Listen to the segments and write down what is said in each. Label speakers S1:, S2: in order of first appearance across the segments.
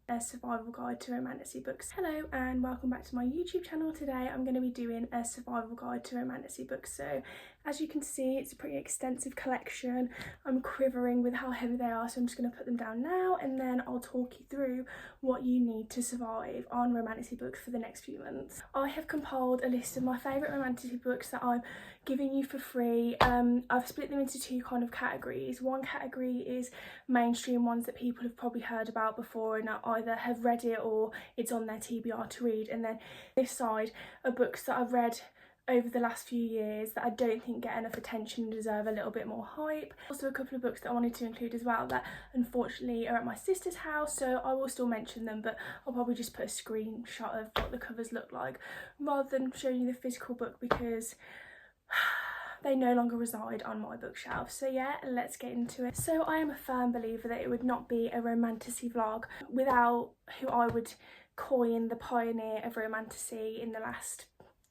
S1: A survival guide to Romantasy books. Hello and welcome back to my YouTube channel. Today I'm going to be doing a survival guide to Romantasy books. So as you can see, it's a pretty extensive collection. I'm quivering with how heavy they are, so I'm just going to put them down now and then I'll talk you through what you need to survive on Romantasy books for the next few months. I have compiled a list of my favourite Romantasy books that I'm giving you for free. I've split them into two kind of categories. One category is mainstream ones that people have probably heard about before and either have read it or it's on their TBR to read, and then this side are books that I've read over the last few years that I don't think get enough attention and deserve a little bit more hype. Also a couple of books that I wanted to include as well that unfortunately are at my sister's house, so I will still mention them, but I'll probably just put a screenshot of what the covers look like rather than showing you the physical book because they no longer reside on my bookshelf. So yeah, let's get into it. So I am a firm believer that it would not be a Romantasy vlog without who I would coin the pioneer of Romantasy in the last,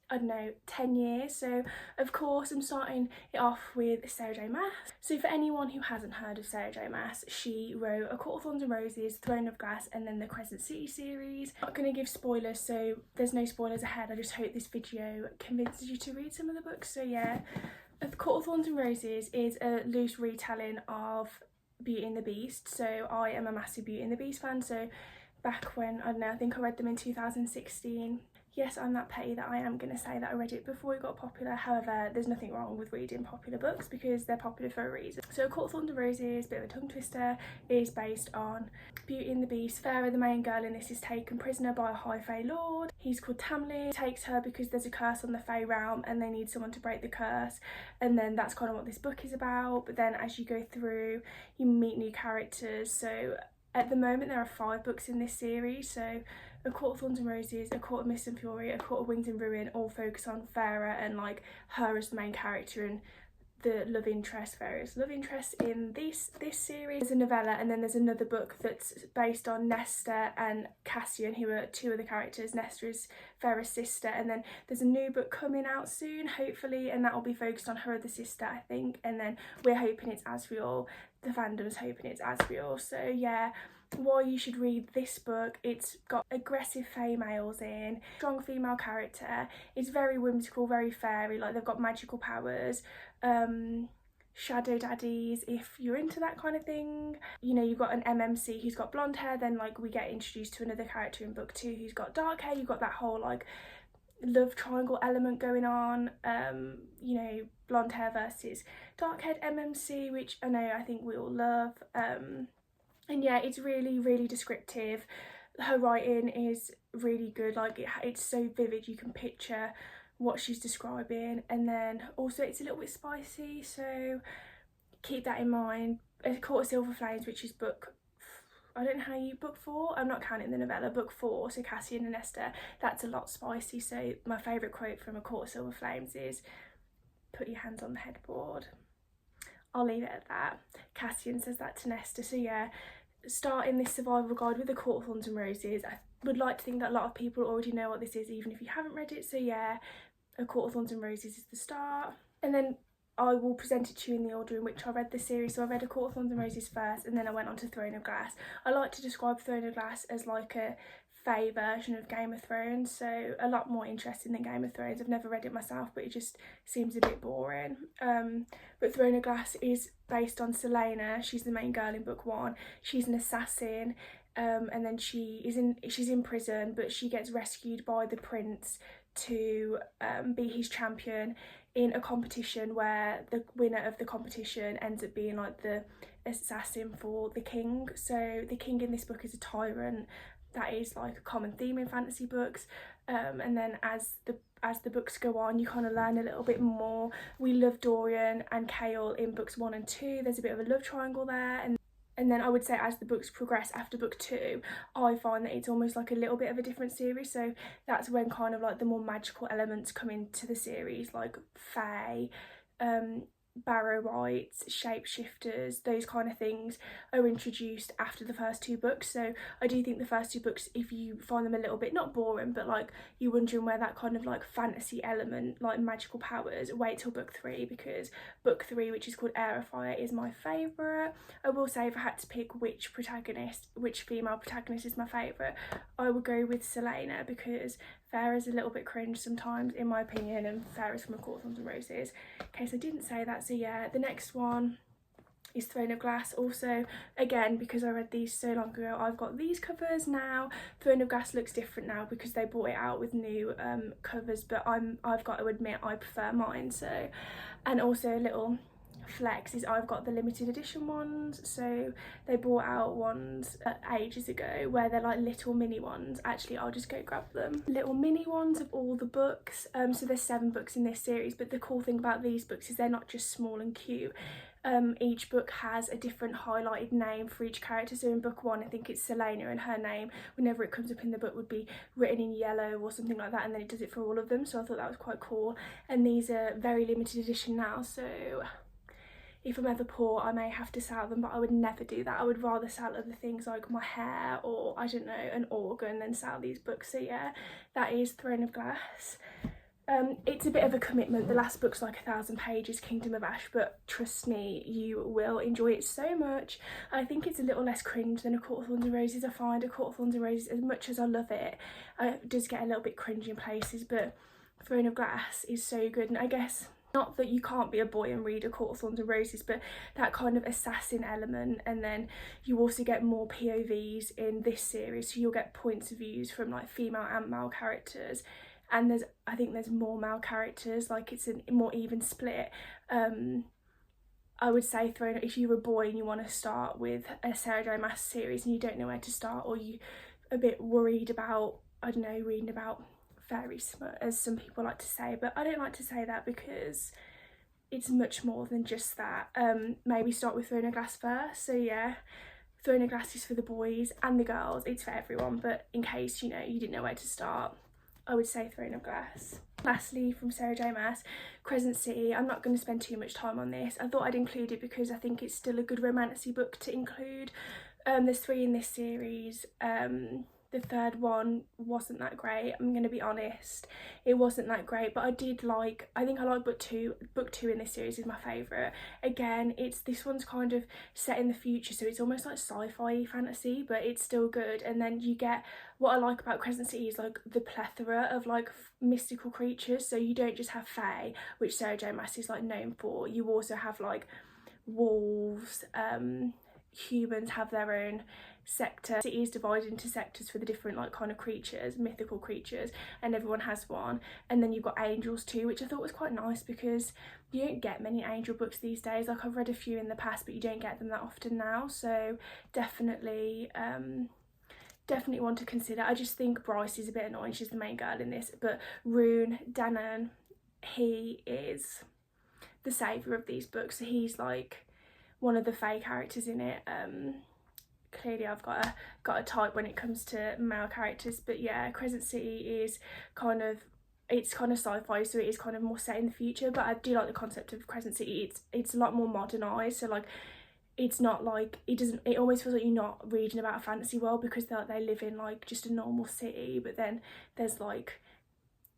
S1: I don't know, 10 years. So of course I'm starting it off with Sarah J Maas. So for anyone who hasn't heard of Sarah J Maas, she wrote A Court of Thorns and Roses, Throne of Glass, and then the Crescent City series. I'm not going to give spoilers, so there's no spoilers ahead. I just hope this video convinces you to read some of the books. So yeah, A Court of Thorns and Roses is a loose retelling of Beauty and the Beast. So I am a massive Beauty and the Beast fan, so back when, I don't know, I think I read them in 2016. Yes, I'm that petty that I am going to say that I read it before it got popular. However, there's nothing wrong with reading popular books because they're popular for a reason. So A Court of Thorns and Roses, bit of a tongue twister, is based on Beauty and the Beast. Farah, the main girl in this, is taken prisoner by a high fae lord. He's called Tamlin. He takes her because there's a curse on the fae realm and they need someone to break the curse. And then that's kind of what this book is about. But then as you go through, you meet new characters. So at the moment there are 5 books in this series. So A Court of Thorns and Roses, A Court of Mist and Fury, A Court of Wings and Ruin all focus on Farah and like her as the main character and the love interest, various love interests in this series. There's a novella and then there's another book that's based on Nesta and Cassian, who are 2 of the characters. Nesta is Farah's sister, and then there's a new book coming out soon, hopefully, and that will be focused on her other sister, I think, and then we're hoping it's Asriel. The fandom's hoping it's Asriel. So yeah, why you should read this book: it's got aggressive females in, strong female character, it's very whimsical, very fairy, like they've got magical powers, shadow daddies if you're into that kind of thing. You know, you've got an MMC who's got blonde hair, then like we get introduced to another character in book 2 who's got dark hair. You've got that whole like love triangle element going on, you know, blonde hair versus dark haired MMC, which I think we all love. And yeah, it's really descriptive. Her writing is really good, like it's so vivid, you can picture what she's describing, and then also it's a little bit spicy, so keep that in mind. A Court of Silver Flames, which is book, I don't know how you, book 4, I'm not counting the novella, book 4, so Cassian and Esther, that's a lot spicy. So my favourite quote from A Court of Silver Flames is, "Put your hands on the headboard." I'll leave it at that. Cassian says that to Nesta. So yeah, starting this survival guide with A Court of Thorns and Roses, I would like to think that a lot of people already know what this is, even if you haven't read it. So yeah, A Court of Thorns and Roses is the start, and then I will present it to you in the order in which I read the series. So I read A Court of Thorns and Roses first, and then I went on to Throne of Glass. I like to describe Throne of Glass as like a fae version of Game of Thrones, so a lot more interesting than Game of Thrones. I've never read it myself, but it just seems a bit boring. But Throne of Glass is based on Selena. She's the main girl in book 1. She's an assassin, and then she's in prison, but she gets rescued by the prince to be his champion in a competition where the winner of the competition ends up being like the assassin for the king. So the king in this book is a tyrant. That is like a common theme in fantasy books, and then as the books go on, you kind of learn a little bit more. We love Dorian and Chaol in books 1 and 2. There's a bit of a love triangle there, and then I would say as the books progress after book 2, I find that it's almost like a little bit of a different series. So that's when kind of like the more magical elements come into the series, like fae, barrow wights, shapeshifters, those kind of things are introduced after the first two books. So I do think the first two books, if you find them a little bit, not boring, but like you're wondering where that kind of like fantasy element, like magical powers, wait till book 3, because book 3, which is called Air of Fire, is my favourite. I will say if I had to pick which female protagonist is my favourite, I would go with Selena, because Farah's a little bit cringe sometimes in my opinion, and Farah's from A Court of Thorns and Roses, in case I didn't say that. So yeah, the next one is Throne of Glass. Also, again, because I read these so long ago, I've got these covers now. Throne of Glass looks different now because they brought it out with new covers, but I've got to admit I prefer mine. So, and also a little flex is I've got the limited edition ones. So they brought out ones ages ago where they're like little mini ones. Actually, I'll just go grab them. Little mini ones of all the books. So there's 7 books in this series, but the cool thing about these books is they're not just small and cute. Each book has a different highlighted name for each character. So in book 1, I think it's Selena, and her name, whenever it comes up in the book, would be written in yellow or something like that, and then it does it for all of them. So I thought that was quite cool. And these are very limited edition now, so if I'm ever poor, I may have to sell them, but I would never do that. I would rather sell other things like my hair or, I don't know, an organ than sell these books. So yeah, that is Throne of Glass. It's a bit of a commitment. The last book's like 1,000 pages, Kingdom of Ash, but trust me, you will enjoy it so much. I think it's a little less cringe than A Court of Thorns and Roses. I find A Court of Thorns and Roses, as much as I love it, it does get a little bit cringy in places, but Throne of Glass is so good. And I guess, not that you can't be a boy and read A Court of Thorns and Roses, but that kind of assassin element, and then you also get more POVs in this series, so you'll get points of views from like female and male characters, and I think there's more male characters, like it's a more even split. I would say if you're a boy and you want to start with a Sarah J Maas series and you don't know where to start, or you're a bit worried about, I don't know, reading about fairy smut, as some people like to say, but I don't like to say that because it's much more than just that. Maybe start with Throne of Glass first. So yeah, Throne of Glass is for the boys and the girls, it's for everyone, but in case, you know, you didn't know where to start, I would say Throne of Glass. Lastly, from Sarah J Maas, Crescent City. I'm not going to spend too much time on this. I thought I'd include it because I think it's still a good romantasy book to include. There's 3 in this series. The third one wasn't that great, I'm going to be honest. It wasn't that great, but I think I like book 2. Book 2 in this series is my favourite. Again, this one's kind of set in the future, so it's almost like sci-fi fantasy, but it's still good. And then you get, what I like about Crescent City is like the plethora of like mystical creatures. So you don't just have fae, which Sarah J Maas is like known for. You also have like wolves, humans have their own sector. It is divided into sectors for the different like kind of creatures, mythical creatures, and everyone has one. And then you've got angels too, which I thought was quite nice because you don't get many angel books these days. Like I've read a few in the past, but you don't get them that often now, so definitely one to consider. I just think Bryce is a bit annoying, she's the main girl in this, but Rune Danan, he is the saviour of these books. So he's like one of the fae characters in it. Clearly I've got a type when it comes to male characters, but yeah, Crescent City is kind of sci-fi, so it is kind of more set in the future, but I do like the concept of Crescent City. It's a lot more modernised, so like it's not like, it almost feels like you're not reading about a fantasy world because they live in like just a normal city, but then there's like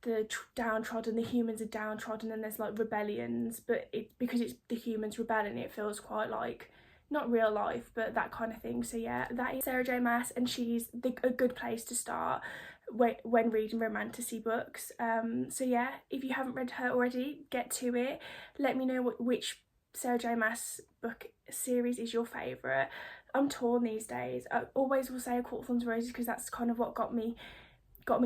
S1: the downtrodden, the humans are downtrodden, and there's like rebellions, but because it's the humans rebelling, it feels quite like not real life, but that kind of thing. So yeah, that is Sarah J Maas, and she's a good place to start when reading romantasy books. So yeah, if you haven't read her already, get to it. Let me know which Sarah J Maas book series is your favourite. I'm torn these days. I always will say A Court of Thorns and Roses because that's kind of what got me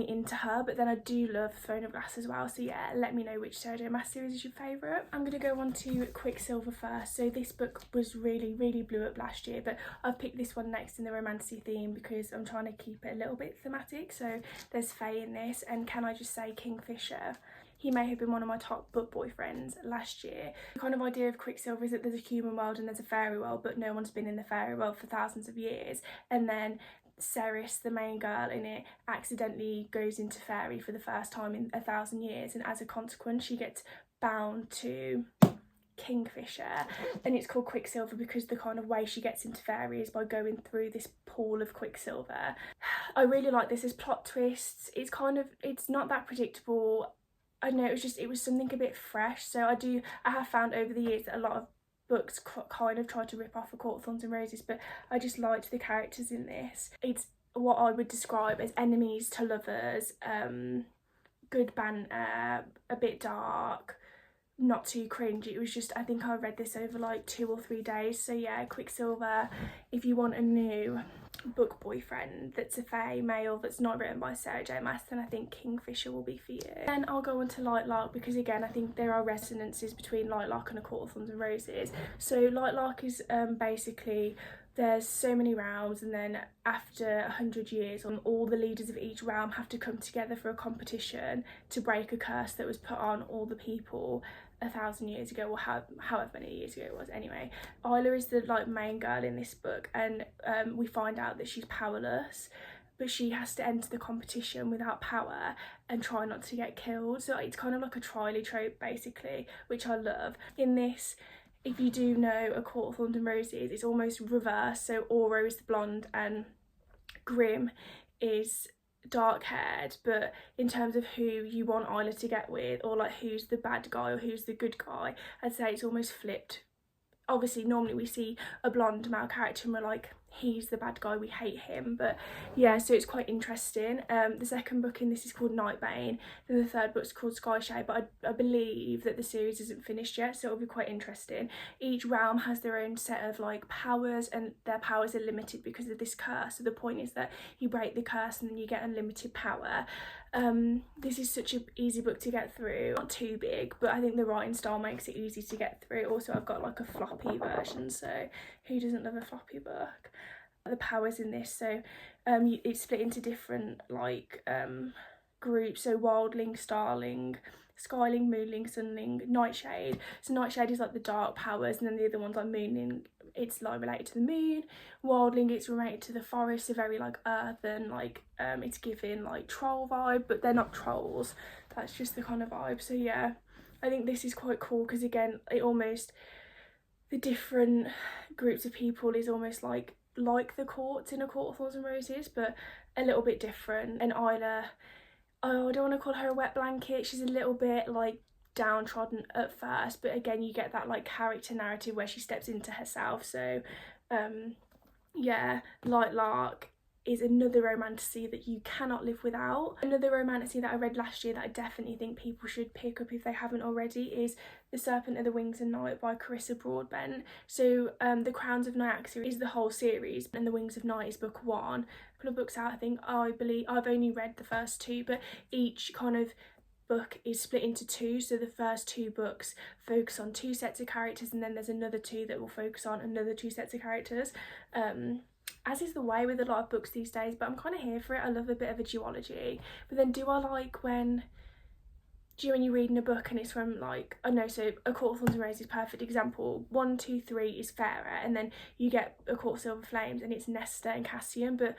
S1: into her, but then I do love Throne of Glass as well. So yeah, let me know which Sarah J Maas series is your favourite. I'm going to go on to Quicksilver first. So this book was really blew up last year, but I've picked this one next in the romantasy theme because I'm trying to keep it a little bit thematic. So there's fae in this, and can I just say Kingfisher, he may have been one of my top book boyfriends last year. The kind of idea of Quicksilver is that there's a human world and there's a fairy world, but no one's been in the fairy world for thousands of years, and then Ceres, the main girl in it, accidentally goes into fairy for the first time in 1,000 years, and as a consequence she gets bound to Kingfisher, and it's called Quicksilver because the kind of way she gets into fairy is by going through this pool of Quicksilver. I really like this. There's plot twists. It's not that predictable. I don't know, it was something a bit fresh. So I have found over the years that a lot of books kind of try to rip off A Court of Thorns and Roses, but I just liked the characters in this. It's what I would describe as enemies to lovers, good banter, a bit dark, not too cringy. It was just, I think I read this over like 2 or 3 days. So yeah, Quicksilver, if you want a new book boyfriend that's a fae male that's not written by Sarah J Maas, then I think Kingfisher will be for you. Then I'll go on to Lightlark, because again I think there are resonances between Lightlark and A Court of Thorns and Roses. So Lightlark is basically, there's so many realms, and then after 100 years all the leaders of each realm have to come together for a competition to break a curse that was put on all the people 1,000 years ago, or however many years ago it was. Anyway, Isla is the like main girl in this book, and we find out that she's powerless, but she has to enter the competition without power and try not to get killed. So it's kind of like a trial trope basically, which I love. In this, if you do know A Court of Thorns and Roses, it's almost reverse. So Aura is the blonde and Grim is dark haired, but in terms of who you want Isla to get with, or like who's the bad guy or who's the good guy, I'd say it's almost flipped. Obviously normally we see a blonde male character and we're like, he's the bad guy, we hate him. But yeah, so it's quite interesting. The second book in this is called Nightbane, then the third book's called Skyshade, but I believe that the series isn't finished yet, so it'll be quite interesting. Each realm has their own set of like powers, and their powers are limited because of this curse. So the point is that you break the curse and then you get unlimited power. This is such an easy book to get through, not too big, but I think the writing style makes it easy to get through. Also I've got like a floppy version, so who doesn't love a floppy book? The powers in this, so it's split into different like groups, so Wildling, Starling, Skyling, Moonling, Sunling, Nightshade. So Nightshade is like the dark powers, and then the other one's like Moonling, it's like related to the moon. Wildling, it's related to the forest, so very like earthen, like it's giving like troll vibe, but they're not trolls, that's just the kind of vibe. So yeah, I think this is quite cool because again the different groups of people is almost like the courts in A Court of Thorns and Roses, but a little bit different. And Isla, oh, I don't want to call her a wet blanket, she's a little bit like downtrodden at first, but again you get that like character narrative where she steps into herself. So yeah, Lightlark is another romantasy that you cannot live without. Another romantasy that I read last year that I definitely think people should pick up if they haven't already is The Serpent of the Wings and Night by Carissa Broadbent. So The Crowns of Nyaxia is the whole series, and The Wings of Night is book 1. A couple of books out, I think. I believe I've only read the first 2, but each kind of book is split into 2, so the first 2 books focus on 2 sets of characters, and then there's another 2 that will focus on another 2 sets of characters, as is the way with a lot of books these days, but I'm kind of here for it. I love a bit of a duology. But then do I like when you're reading a book and it's from like, I don't know, so A Court of Thorns and Roses is perfect example. 1, 2, 3 is Fairer, and then you get A Court of Silver Flames and it's Nesta and Cassian, but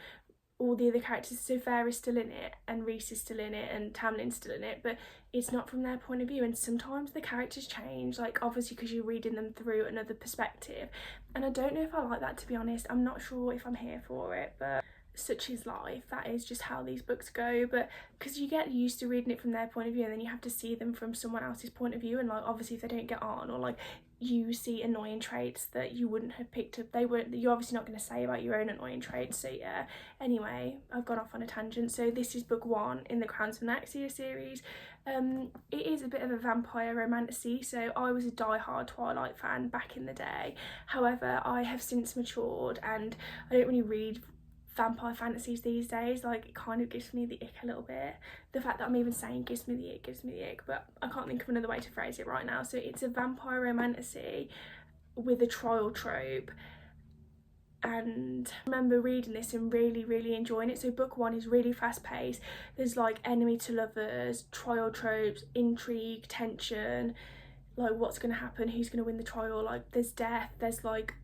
S1: all the other characters, so Fair is still in it, and Rhys is still in it, and Tamlin's still in it, but it's not from their point of view. And sometimes the characters change, like obviously because you're reading them through another perspective, and I don't know if I like that, to be honest. I'm not sure if I'm here for it, but such is life. That is just how these books go. But because you get used to reading it from their point of view, and then you have to see them from someone else's point of view, and like obviously if they don't get on, or like you see annoying traits that you wouldn't have picked up, you're obviously not going to say about your own annoying traits. So yeah, anyway, I've gone off on a tangent. So this is book 1 in the Crowns of Nyaxia series. It is a bit of a vampire romantasy, so I was a die-hard Twilight fan back in the day. However, I have since matured and I don't really read vampire fantasies these days. Like, it kind of gives me the ick a little bit. The fact that I'm even saying gives me the ick, but I can't think of another way to phrase it right now. So it's a vampire romantasy with a trial trope, and I remember reading this and really enjoying it. So book 1 is really fast paced. There's like enemy to lovers, trial tropes, intrigue, tension, like what's going to happen, who's going to win the trial, like there's death, there's like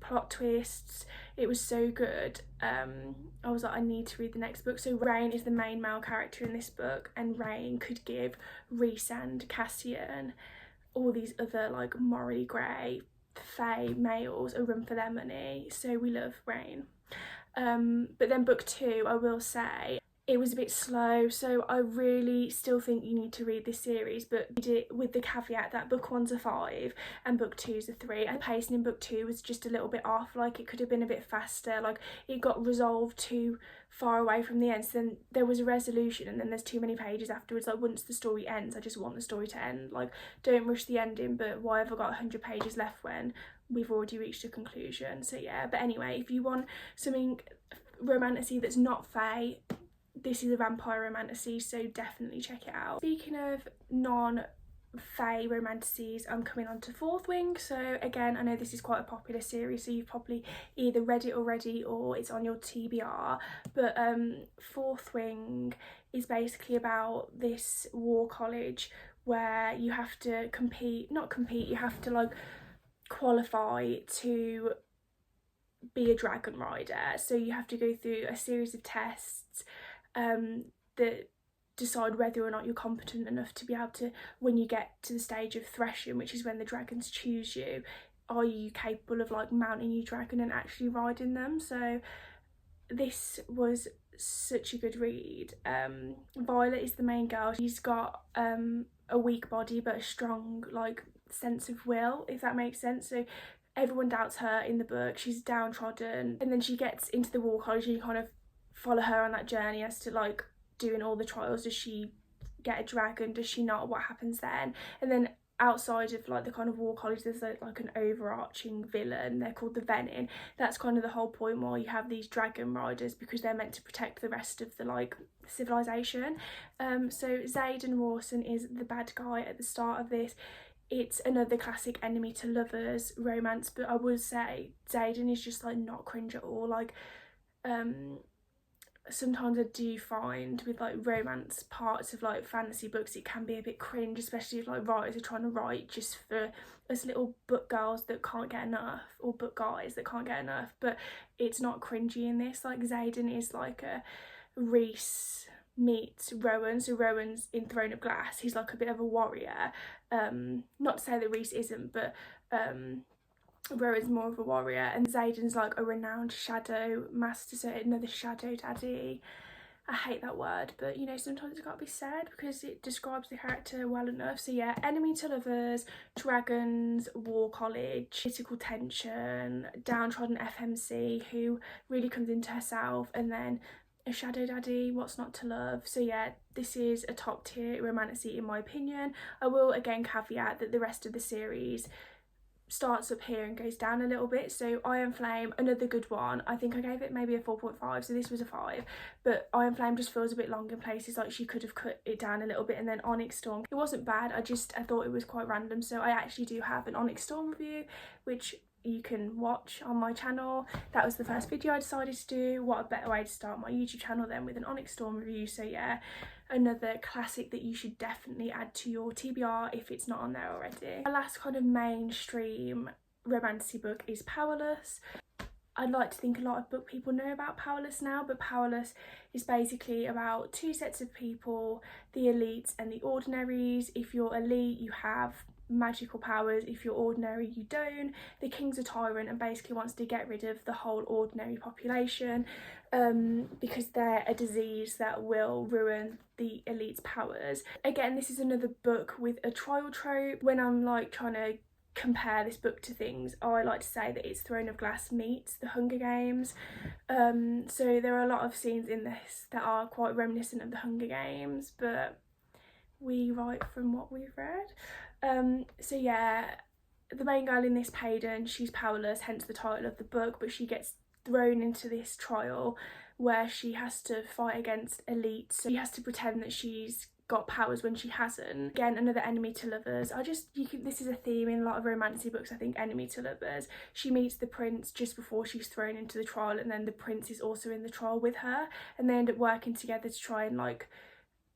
S1: plot twists. It was so good. I was like, I need to read the next book. So Rain is the main male character in this book, and Rain could give Rhys and Cassian all these other like morally grey fae males are run for their money, so we love Rain. But then book 2, I will say, it was a bit slow, so I really still think you need to read this series, but read it with the caveat that book 1's a 5 and book 2's a 3, and the pacing in book 2 was just a little bit off. Like, it could have been a bit faster, like it got resolved too far away from the end, so then there was a resolution and then there's too many pages afterwards. Like, once the story ends, I just want the story to end. Like, don't rush the ending, but why have I got 100 pages left when we've already reached a conclusion? So yeah, but anyway, if you want something romantasy that's not fae, this is a vampire romantasy, so definitely check it out. Speaking of non-fae romantasies, I'm coming on to Fourth Wing. So again, I know this is quite a popular series, so you've probably either read it already or it's on your TBR, but Fourth Wing is basically about this war college where you have to you have to like qualify to be a dragon rider. So you have to go through a series of tests that decide whether or not you're competent enough to be able to, when you get to the stage of threshing, which is when the dragons choose you, are you capable of like mounting your dragon and actually riding them. So this was such a good read. Violet is the main girl. She's got a weak body but a strong like sense of will, if that makes sense. So everyone doubts her in the book. She's downtrodden, and then she gets into the war college and you kind of follow her on that journey as to like doing all the trials. Does she get a dragon? Does she not? What happens then? And then outside of like the kind of war college, there's like an overarching villain. They're called the Venin. That's kind of the whole point why you have these dragon riders, because they're meant to protect the rest of the like civilization. So Xaden Rawson is the bad guy at the start of this. It's another classic enemy to lovers romance, but I would say Xaden is just like not cringe at all. Like sometimes I do find with like romance parts of like fantasy books it can be a bit cringe, especially if like writers are trying to write just for us little book girls that can't get enough, or book guys that can't get enough. But it's not cringy in this. Like, Xaden is like a Rhys meets Rowan. So Rowan's in Throne of Glass, he's like a bit of a warrior. Not to say that Rhys isn't, but Rowan's more of a warrior, and Xaden's like a renowned shadow master, so another shadow daddy. I hate that word, but you know, sometimes it's got to be said because it describes the character well enough. So yeah, enemy to lovers, dragons, war college, political tension, downtrodden FMC who really comes into herself, and then a shadow daddy, what's not to love. So yeah, this is a top tier romantasy in my opinion. I will again caveat that the rest of the series starts up here and goes down a little bit. So Iron Flame, another good one. I think I gave it maybe a 4.5, so this was a 5, but Iron Flame just feels a bit long in places. Like, she could have cut it down a little bit. And then Onyx Storm, it wasn't bad, I thought it was quite random. So I actually do have an Onyx Storm review which you can watch on my channel. That was the first video I decided to do. What a better way to start my YouTube channel than with an Onyx Storm review. So yeah, another classic that you should definitely add to your TBR if it's not on there already. My last kind of mainstream romantasy book is Powerless. I'd like to think a lot of book people know about Powerless now, but Powerless is basically about two sets of people, the elites and the ordinaries. If you're elite, you have magical powers. If you're ordinary, you don't. The king's a tyrant and basically wants to get rid of the whole ordinary population because they're a disease that will ruin the elite's powers. Again, this is another book with a trial trope. When I'm like trying to compare this book to things, I like to say that it's Throne of Glass meets The Hunger Games. So there are a lot of scenes in this that are quite reminiscent of The Hunger Games, but we write from what we've read. So yeah, the main girl in this, Payden, she's powerless, hence the title of the book, but she gets thrown into this trial where she has to fight against elites. So she has to pretend that she's got powers when she hasn't. Again, another enemy to lovers. This is a theme in a lot of romantasy books, I think, enemy to lovers. She meets the prince just before she's thrown into the trial, and then the prince is also in the trial with her, and they end up working together to try and like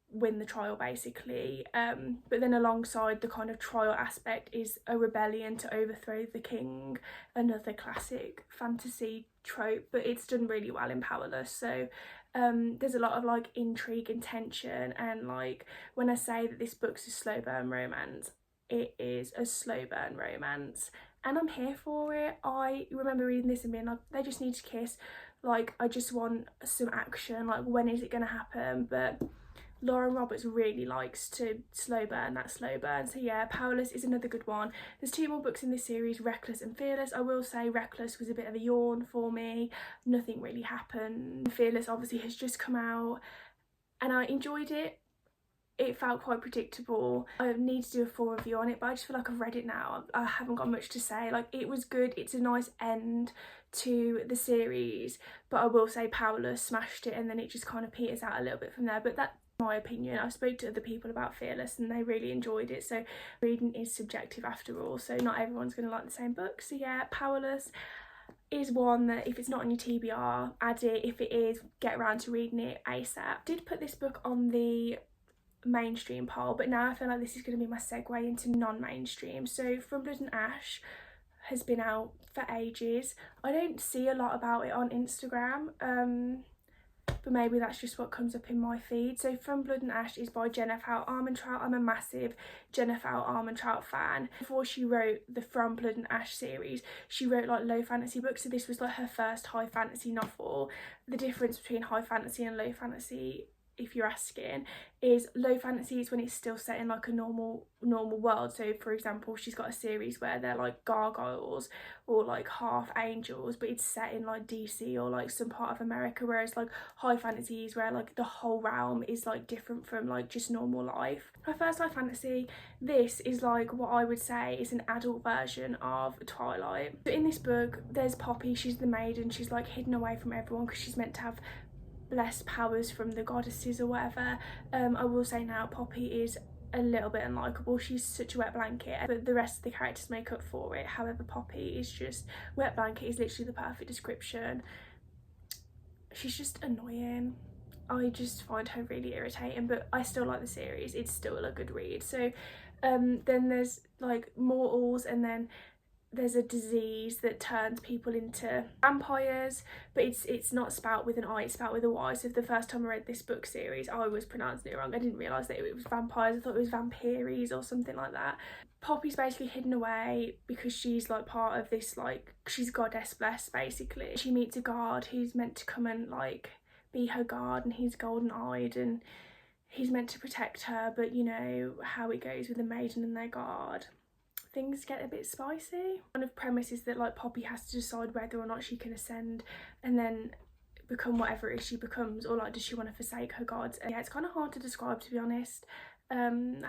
S1: win the trial basically. But then alongside the kind of trial aspect is a rebellion to overthrow the king, another classic fantasy trope, but it's done really well in Powerless. So there's a lot of like intrigue and tension, and like when I say that this book's a slow burn romance, it is a slow burn romance, and I'm here for it. I remember reading this and being like, they just need to kiss, like I just want some action, like when is it going to happen? But Lauren Roberts really likes to slow burn that slow burn. So yeah, Powerless is another good one. There's 2 more books in this series, Reckless and Fearless. I will say Reckless was a bit of a yawn for me. Nothing really happened. Fearless obviously has just come out and I enjoyed it. It felt quite predictable. I need to do a full review on it, but I just feel like I've read it now. I haven't got much to say. Like, it was good. It's a nice end to the series, but I will say Powerless smashed it, and then it just kind of peters out a little bit from there. But that's my opinion. I spoke to other people about Fearless and they really enjoyed it. So reading is subjective after all. So not everyone's going to like the same book. So yeah, Powerless is one that if it's not on your TBR, add it. If it is, get around to reading it ASAP. Did put this book on the mainstream pile, but now I feel like this is going to be my segue into non-mainstream. So From Blood and Ash has been out for ages. I don't see a lot about it on Instagram, but maybe that's just what comes up in my feed. So From Blood and Ash is by Jennifer Armentrout. I'm a massive Jennifer Armentrout fan. Before she wrote the From Blood and Ash series, she wrote like low fantasy books, so this was like her first high fantasy novel. The difference between high fantasy and low fantasy, if you're asking, is low fantasy is when it's still set in like a normal world. So for example, she's got a series where they're like gargoyles or like half angels, but it's set in like DC or like some part of America, whereas like high fantasy is where like the whole realm is like different from like just normal life. Her first high fantasy, this is like what I would say is an adult version of Twilight. So in this book there's Poppy, she's the maiden, she's like hidden away from everyone because she's meant to have blessed powers from the goddesses or whatever. I will say now, Poppy is a little bit unlikable. She's such a wet blanket, but the rest of the characters make up for it. However, Poppy is just, wet blanket is literally the perfect description. She's just annoying. I just find her really irritating, but I still like the series. It's still a good read. So then there's like mortals, and then there's a disease that turns people into vampires, but it's not spelt with an I, it's spelt with a Y. So the first time I read this book series, I was pronouncing it wrong. I didn't realise that it was vampires. I thought it was vampires or something like that. Poppy's basically hidden away because she's like part of this, like, she's goddess blessed basically. She meets a guard who's meant to come and like be her guard, and he's golden eyed and he's meant to protect her, but you know how it goes with the maiden and their guard. Things get a bit spicy. One of the premise is that like Poppy has to decide whether or not she can ascend and then become whatever it is she becomes, or like does she want to forsake her gods. And yeah, it's kind of hard to describe, to be honest. I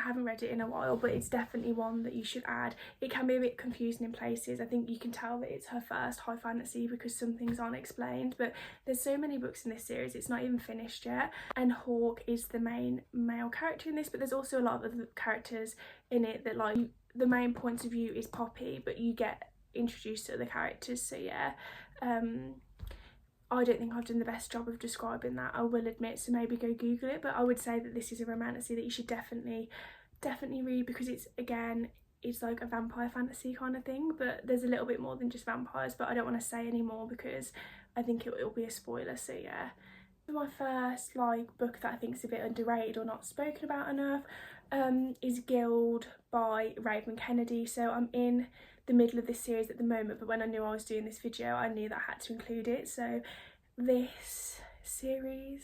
S1: haven't read it in a while, but it's definitely one that you should add. It can be a bit confusing in places. I think you can tell that it's her first high fantasy because some things aren't explained, but there's so many books in this series, it's not even finished yet. And Hawk is the main male character in this, but there's also a lot of other characters in it that like, the main point of view is Poppy, but you get introduced to other characters. So yeah, I don't think I've done the best job of describing that, I will admit, so maybe go Google it. But I would say that this is a romantasy that you should definitely read, because it's, again, it's like a vampire fantasy kind of thing, but there's a little bit more than just vampires. But I don't want to say any more because I think it'll be a spoiler. So yeah, my first like book that I think is a bit underrated or not spoken about enough is Gild by Raven Kennedy. So I'm in the middle of this series at the moment, but when I knew I was doing this video, I knew that I had to include it. So this series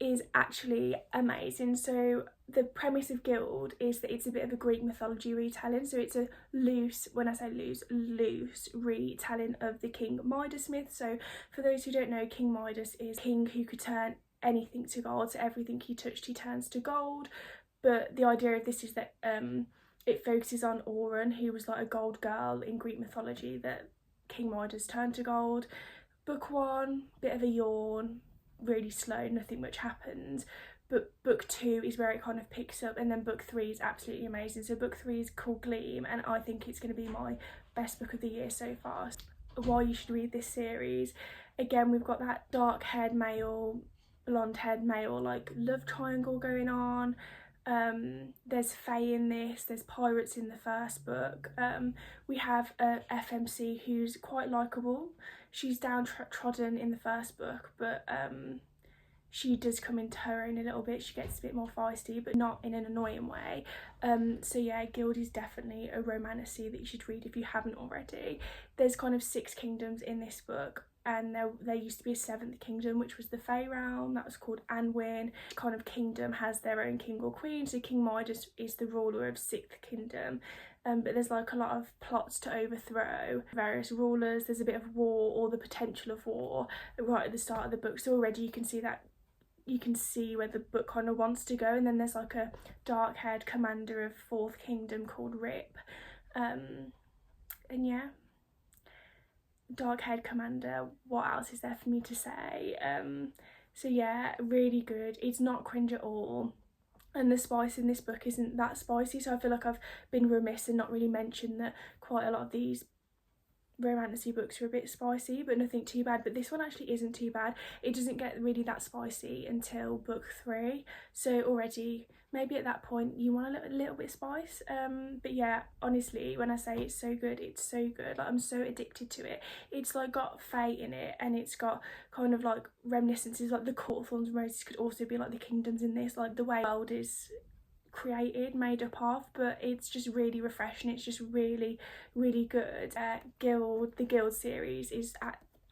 S1: is actually amazing. So the premise of Gild is that it's a bit of a Greek mythology retelling. So it's a loose, when I say loose retelling of the King Midas myth. So for those who don't know, King Midas is a king who could turn anything to gold. So everything he touched he turns to gold. But the idea of this is that it focuses on Auron, who was like a gold girl in Greek mythology that King Midas turned to gold. Book 1, bit of a yawn, really slow, nothing much happens. But book 2 is where it kind of picks up, and then book 3 is absolutely amazing. So book 3 is called Gleam, and I think it's going to be my best book of the year so far. Why you should read this series. Again, we've got that dark haired male, blonde haired male like love triangle going on. There's fae in this, there's pirates in the first book. We have a FMC who's quite likeable. She's downtrodden in the first book, but she does come into her own a little bit. She gets a bit more feisty, but not in an annoying way. So yeah, Gild is definitely a romantasy that you should read if you haven't already. There's kind of 6 kingdoms in this book, and there used to be a 7th kingdom, which was the Fey realm. That was called Anwin. Each kind of kingdom has their own king or queen. So King Midas is the ruler of 6th kingdom. But there's like a lot of plots to overthrow various rulers. There's a bit of war, or the potential of war, right at the start of the book. So already you can see that, you can see where the book kind of wants to go. And then there's like a dark-haired commander of 4th kingdom called Rip. And yeah, dark-haired commander, what else is there for me to say? So yeah, really good. It's not cringe at all. And the spice in this book isn't that spicy, so I feel like I've been remiss and not really mentioned that quite a lot of these romantasy books are a bit spicy, but nothing too bad. But this one actually isn't too bad. It doesn't get really that spicy until book 3, so already maybe at that point you want a little bit of spice. But yeah, honestly, when I say it's so good, it's so good. Like, I'm so addicted to it. It's like got fate in it, and it's got kind of like reminiscences, like the court of Thorns and Roses could also be like the kingdoms in this, like the way the world is created, made up of, but it's just really refreshing. It's just really good. The Gild series is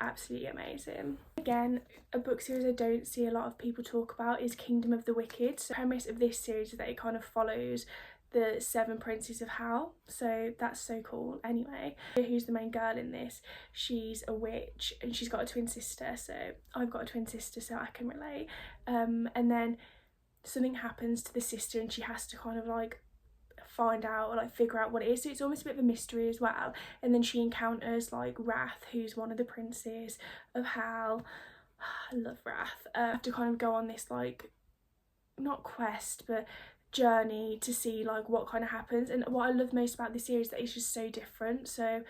S1: absolutely amazing. Again, a book series I don't see a lot of people talk about is Kingdom of the Wicked. So the premise of this series is that it kind of follows the 7 princes of hell, so that's so cool. Anyway, who's the main girl in this? She's a witch, and she's got a twin sister, so I've got a twin sister, so I can relate. And then something happens to the sister, and she has to kind of like find out or like figure out what it is, so it's almost a bit of a mystery as well. And then she encounters like Wrath, who's one of the princes of hell. I love Wrath. Have to kind of go on this like, not quest, but journey to see like what kind of happens. And what I love most about this series is that it's just so different. So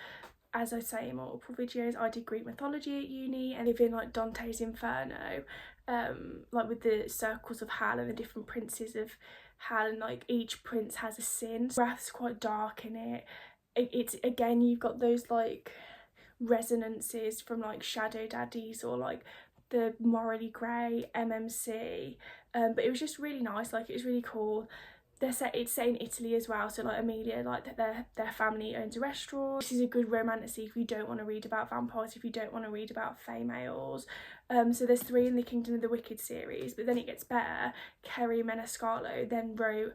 S1: as I say in multiple videos, I did Greek mythology at uni, and live in like Dante's Inferno, like with the circles of hell and the different princes of hell, and like each prince has a sin. Wrath's quite dark in it. It's again, you've got those like resonances from like Shadow Daddies or like the morally grey MMC, but it was just really nice. Like, it was really cool. It's set in Italy as well, so like Amelia, like their family owns a restaurant. This is a good romantasy if you don't want to read about vampires, if you don't want to read about fey males. So there's 3 in the Kingdom of the Wicked series, but then it gets better. Kerry Menescalo then wrote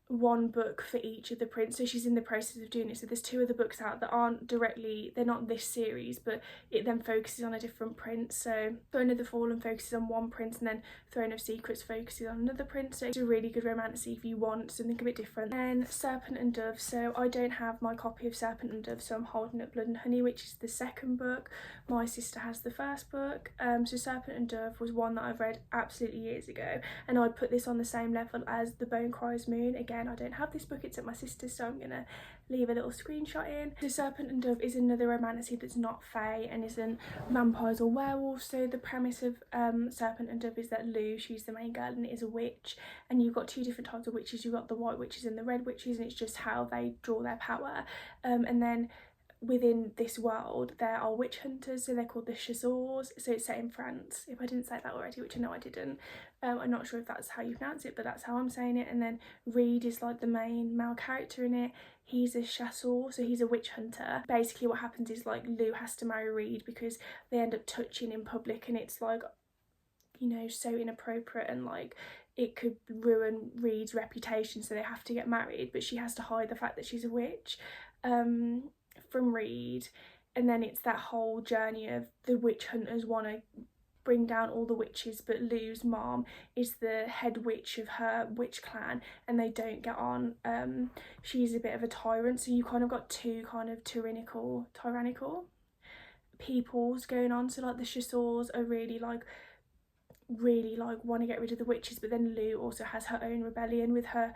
S1: 1 book for each of the prince, so she's in the process of doing it. So there's 2 other books out that aren't directly, they're not this series, but it then focuses on a different prince. So Throne of the Fallen focuses on 1 prince, and then Throne of Secrets focuses on another prince. So it's a really good romantasy if you want something a bit different. And Serpent and Dove, so I don't have my copy of Serpent and Dove, so I'm holding up Blood and Honey, which is the 2nd book. My sister has the 1st book. So Serpent and Dove was one that I've read absolutely years ago, and I'd put this on the same level as The Bone Cries Moon. Again, I don't have this book, it's at my sister's, so I'm gonna leave a little screenshot in. The Serpent and Dove is another romantasy that's not fey and isn't vampires or werewolves. So the premise of Serpent and Dove is that Lou, she's the main girl, and is a witch, and you've got 2 different types of witches. You've got the white witches and the red witches, and it's just how they draw their power. And then within this world there are witch hunters, so they're called the chasseurs. So it's set in France, if I didn't say that already, which I know I didn't. I'm not sure if that's how you pronounce it, but that's how I'm saying it. And then Reed is like the main male character in it. He's a chasseur, so he's a witch hunter. Basically what happens is like Lou has to marry Reed because they end up touching in public, and it's like, you know, so inappropriate, and like it could ruin Reed's reputation, so they have to get married, but she has to hide the fact that she's a witch from Reed. And then it's that whole journey of the witch hunters want to bring down all the witches, but Lou's mom is the head witch of her witch clan, and they don't get on. She's a bit of a tyrant, so you kind of got 2 kind of tyrannical peoples going on. So like the chasseurs are really like want to get rid of the witches, but then Lou also has her own rebellion with her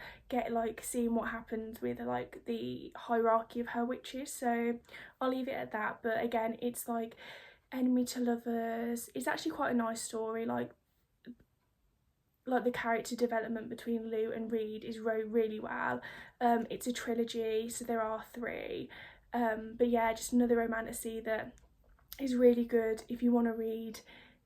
S1: seeing what happens with like the hierarchy of her witches. So I'll leave it at that. But again, it's like enemy to lovers. It's actually quite a nice story. Like the character development between Lou and Reed is wrote really well. It's a trilogy, so there are 3. But yeah, just another romantasy that is really good if you want to read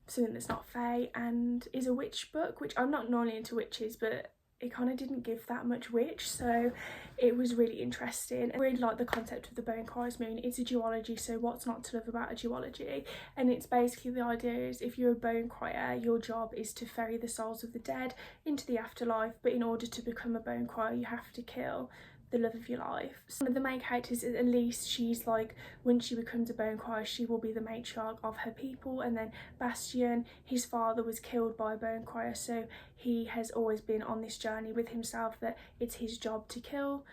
S1: something that's not fae, and is a witch book, which I'm not normally into witches, but it kind of didn't give that much witch, so it was really interesting. I really like the concept of the Bone Criers moon. It's a duology, so what's not to love about a duology? And it's basically, the idea is if you're a bone crier, your job is to ferry the souls of the dead into the afterlife, but in order to become a bone crier you have to kill the love of your life. So one of the main characters is Elise. She's like, once she becomes a bone crier, she will be the matriarch of her people. And then Bastian, his father was killed by a bone crier, so he has always been on this journey with himself that it's his job to kill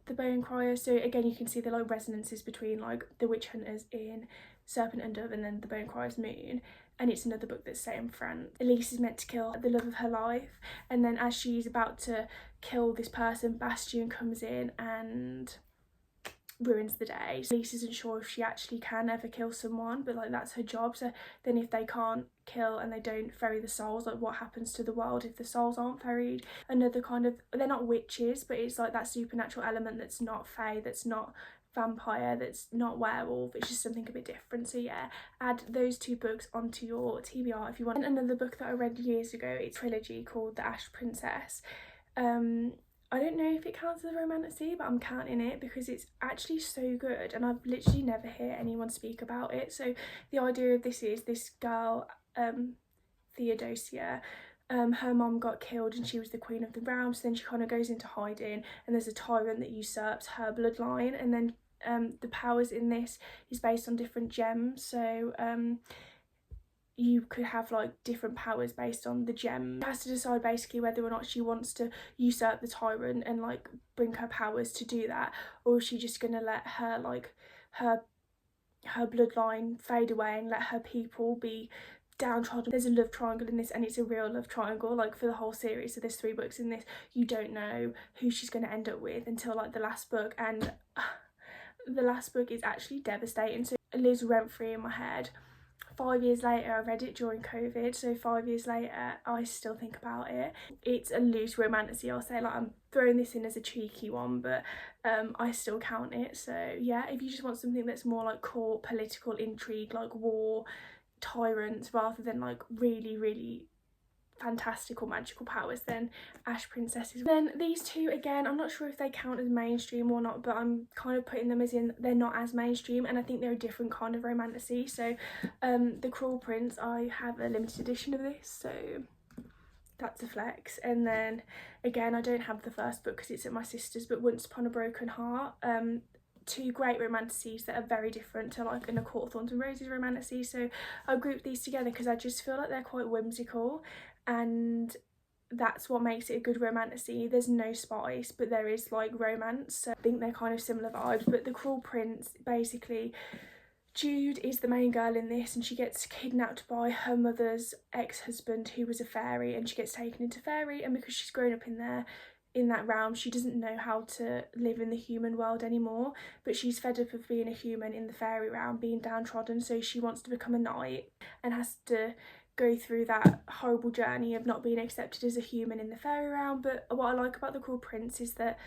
S1: the bone crier. So again, you can see the like resonances between like the witch hunters in Serpent Dove and then the Bone Crier's moon. And it's another book that's set in France. Elise is meant to kill the love of her life, and then as she's about to kill this person, Bastian comes in and ruins the day. So Elise isn't sure if she actually can ever kill someone, but like that's her job. So then if they can't kill and they don't ferry the souls, like what happens to the world if the souls aren't ferried? Another kind of, they're not witches, but it's like that supernatural element that's not fae, that's not vampire, that's not werewolf, it's just something a bit different. So yeah, add those two books onto your TBR if you want. And another book that I read years ago, it's a trilogy called The Ash Princess. I don't know if it counts as a romantasy, but I'm counting it because it's actually so good and I've literally never heard anyone speak about it. So the idea of this is this girl, Theodosia, her mom got killed and she was the queen of the realm, so then she kind of goes into hiding and there's a tyrant that usurps her bloodline. And then the powers in this is based on different gems, so you could have like different powers based on the gem. She has to decide basically whether or not she wants to usurp the tyrant and like bring her powers to do that, or is she just gonna let her like her bloodline fade away and let her people be downtrodden. There's a love triangle in this, and it's a real love triangle like for the whole series. So there's 3 books in this. You don't know who she's going to end up with until like the last book, and the last book is actually devastating. So it lives rent free in my head. 5 years later, I read it during COVID, so 5 years later I still think about it. It's a loose romantasy, I'll say, like I'm throwing this in as a cheeky one, but I still count it. So yeah, if you just want something that's more like court, political intrigue, like war, tyrants, rather than like really fantastical magical powers, then Ash Princesses. Then these two, again, I'm not sure if they count as mainstream or not, but I'm kind of putting them as in they're not as mainstream, and I think they're a different kind of romantasy. So The Cruel Prince, I have a limited edition of this, so that's a flex. And then again, I don't have the first book because it's at my sister's, but Once Upon a Broken Heart, 2 great romantasies that are very different to like in A Court of Thorns and Roses romantasy. So I grouped these together because I just feel like they're quite whimsical, and that's what makes it a good romantasy. There's no spice, but there is like romance, so I think they're kind of similar vibes. But The Cruel Prince, basically Jude is the main girl in this, and she gets kidnapped by her mother's ex-husband who was a fairy, and she gets taken into fairy, and because she's grown up in that realm, she doesn't know how to live in the human world anymore, but she's fed up of being a human in the fairy realm, being downtrodden, so she wants to become a knight and has to go through that horrible journey of not being accepted as a human in the fairy realm. But what I like about The Cruel Prince is that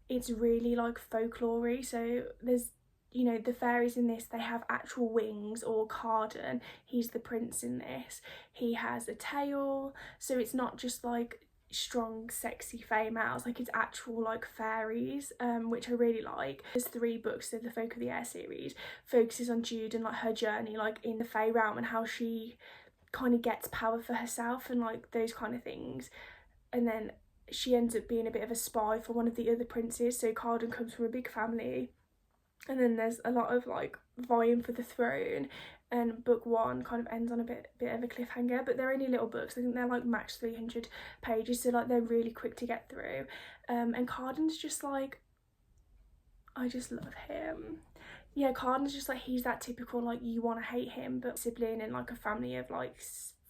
S1: it's really like folklore-y. So there's, you know, the fairies in this, they have actual wings, or Cardan, he's the prince in this, he has a tail, so it's not just like strong sexy fae males, like it's actual like fairies, which I really like. There's 3 books, so the Folk of the Air series focuses on Jude and like her journey like in the fae realm and how she kind of gets power for herself and like those kind of things. And then she ends up being a bit of a spy for one of the other princes, so Cardan comes from a big family, and then there's a lot of like vying for the throne, and book 1 kind of ends on a bit of a cliffhanger. But they're only little books, I think they're like max 300 pages, so like they're really quick to get through. And Cardan's just like, I just love him. Yeah, Cardan's just like, he's that typical like you want to hate him but sibling in like a family of like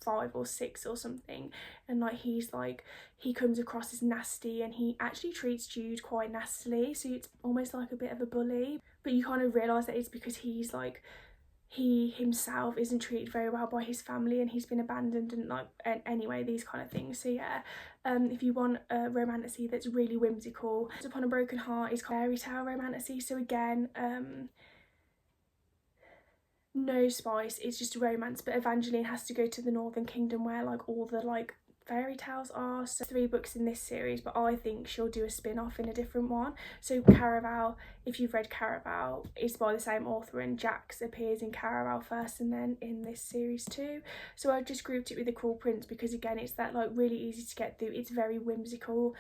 S1: 5 or 6 or something, and like he's like, he comes across as nasty and he actually treats Jude quite nastily, so it's almost like a bit of a bully, but you kind of realise that it's because he's like, he himself isn't treated very well by his family and he's been abandoned and like, and anyway, these kind of things. So yeah, if you want a romantasy that's really whimsical, Once Upon a Broken Heart is fairy tale romantasy. So again, no spice, it's just a romance, but Evangeline has to go to the Northern Kingdom where like all the like fairy tales are. So 3 books in this series, but I think she'll do a spin-off in a different one. So Caraval, if you've read Caraval, it's by the same author, and Jax appears in Caraval first and then in this series too. So I've just grouped it with The Cruel Prince because again it's that like really easy to get through, it's very whimsical,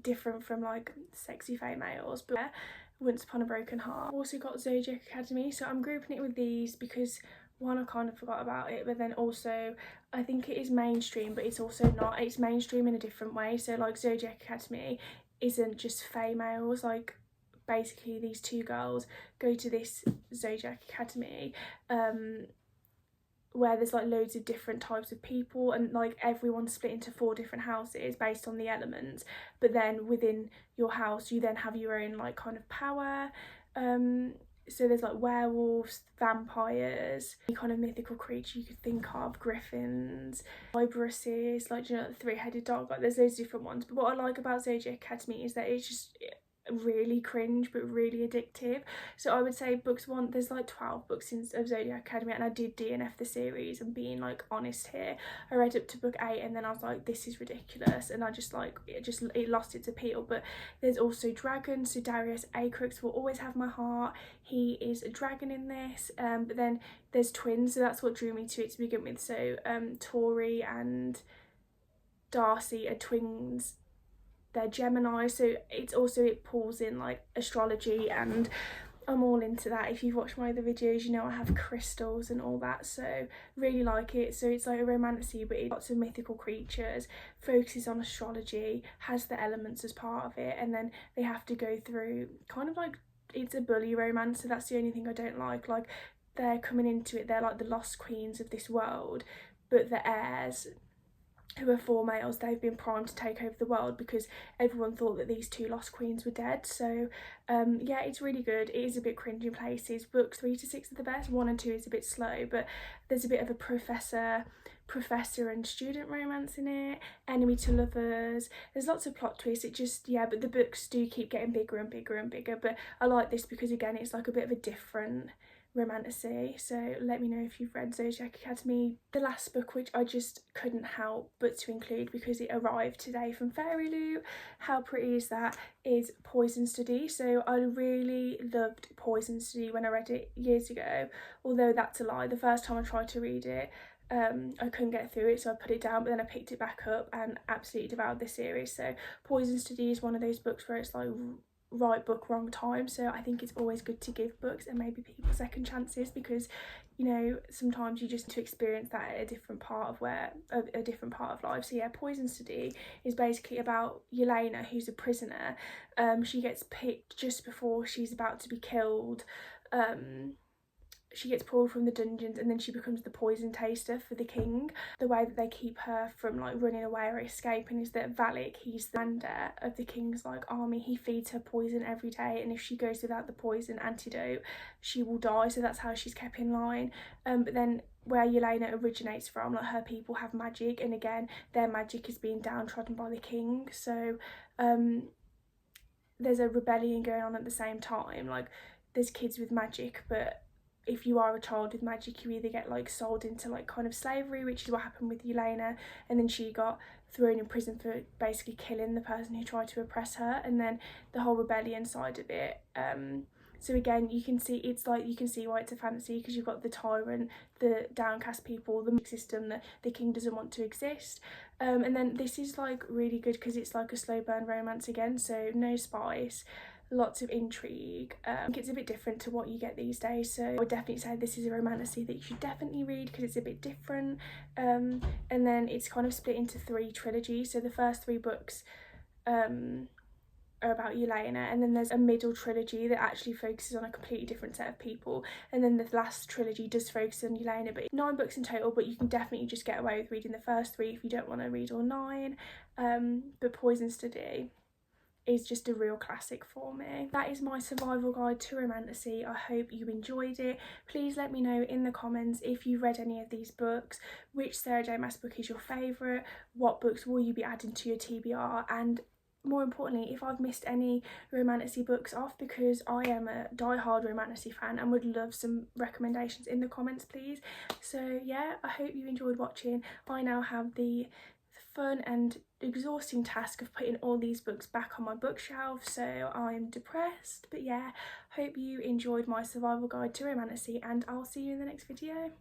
S1: different from like Sexy Fae Males, but Once Upon a Broken Heart. I've also got Zodiac Academy, so I'm grouping it with these because one, I kind of forgot about it, but then also I think it is mainstream, but it's also not. It's mainstream in a different way. So like Zodiac Academy isn't just fae males, like basically these 2 girls go to this Zodiac Academy where there's like loads of different types of people, and like everyone's split into 4 different houses based on the elements, but then within your house you then have your own like kind of power. So there's like werewolves, vampires, any kind of mythical creature you could think of, griffins, vibruses, like, you know, the 3-headed dog, like there's loads of different ones. But what I like about Zodiac Academy is that it's just really cringe but really addictive. So I would say books 1, there's like 12 books of Zodiac Academy, and I did DNF the series, and being like honest here, I read up to book 8 and then I was like, this is ridiculous, and I just like it lost its appeal. But there's also dragons, so Darius Acrux will always have my heart. He is a dragon in this, but then there's twins, so that's what drew me to it to begin with. So Tori and Darcy are twins, they're Gemini, so it pulls in like astrology, and I'm all into that. If you've watched my other videos, you know I have crystals and all that, so really like it. So it's like a romantasy, but it's lots of mythical creatures, focuses on astrology, has the elements as part of it, and then they have to go through kind of like, it's a bully romance, so that's the only thing I don't like. Like they're coming into it, they're like the lost queens of this world, but the heirs, who are 4 males, they've been primed to take over the world because everyone thought that these 2 lost queens were dead. So yeah, it's really good. It is a bit cringe in places. Books 3 to 6 are the best. 1 and 2 is a bit slow, but there's a bit of a professor and student romance in it, enemy to lovers, there's lots of plot twists. It just, yeah, but the books do keep getting bigger and bigger and bigger. But I like this because again it's like a bit of a different romantasy. So let me know if you've read Zodiac Academy. The last book, which I just couldn't help but to include because it arrived today from Fairy Loot, how pretty is that, is Poison Study. So I really loved Poison Study when I read it years ago, although that's a lie. The first time I tried to read it, I couldn't get through it, so I put it down, but then I picked it back up and absolutely devoured this series. So Poison Study is one of those books where it's like right book, wrong time. So I think it's always good to give books and maybe people second chances, because you know sometimes you just need to experience that at a different part of life. So yeah, Poison Study is basically about Yelena, who's a prisoner. She gets picked just before she's about to be killed. She gets pulled from the dungeons, and then she becomes the poison taster for the king. The way that they keep her from like running away or escaping is that Valak, he's the commander of the king's like army, he feeds her poison every day, and if she goes without the poison antidote she will die. So that's how she's kept in line. But then where Yelena originates from, like her people have magic, and again their magic is being downtrodden by the king. So there's a rebellion going on at the same time. Like there's kids with magic, but if you are a child with magic, you either get like sold into like kind of slavery, which is what happened with Yelena, and then she got thrown in prison for basically killing the person who tried to oppress her, and then the whole rebellion side of it. So again, you can see it's like, you can see why it's a fantasy, because you've got the tyrant, the downcast people, the system that the king doesn't want to exist. And then this is like really good because it's like a slow burn romance again, so no spice, lots of intrigue. I think it's a bit different to what you get these days, so I would definitely say this is a romantasy that you should definitely read because it's a bit different. And then it's kind of split into 3 trilogies. So the first 3 books are about Yelena, and then there's a middle trilogy that actually focuses on a completely different set of people, and then the last trilogy does focus on Yelena. But 9 books in total, but you can definitely just get away with reading the first 3 if you don't want to read all 9. But Poison Study is just a real classic for me. That is my survival guide to romantasy. I hope you enjoyed it. Please let me know in the comments if you've read any of these books, which Sarah J Maas book is your favourite, what books will you be adding to your TBR, and more importantly, if I've missed any Romantasy books off, because I am a die-hard Romantasy fan and would love some recommendations in the comments, please. So yeah, I hope you enjoyed watching. I now have the fun and exhausting task of putting all these books back on my bookshelf, so I'm depressed. But yeah, hope you enjoyed my survival guide to Romantasy, and I'll see you in the next video.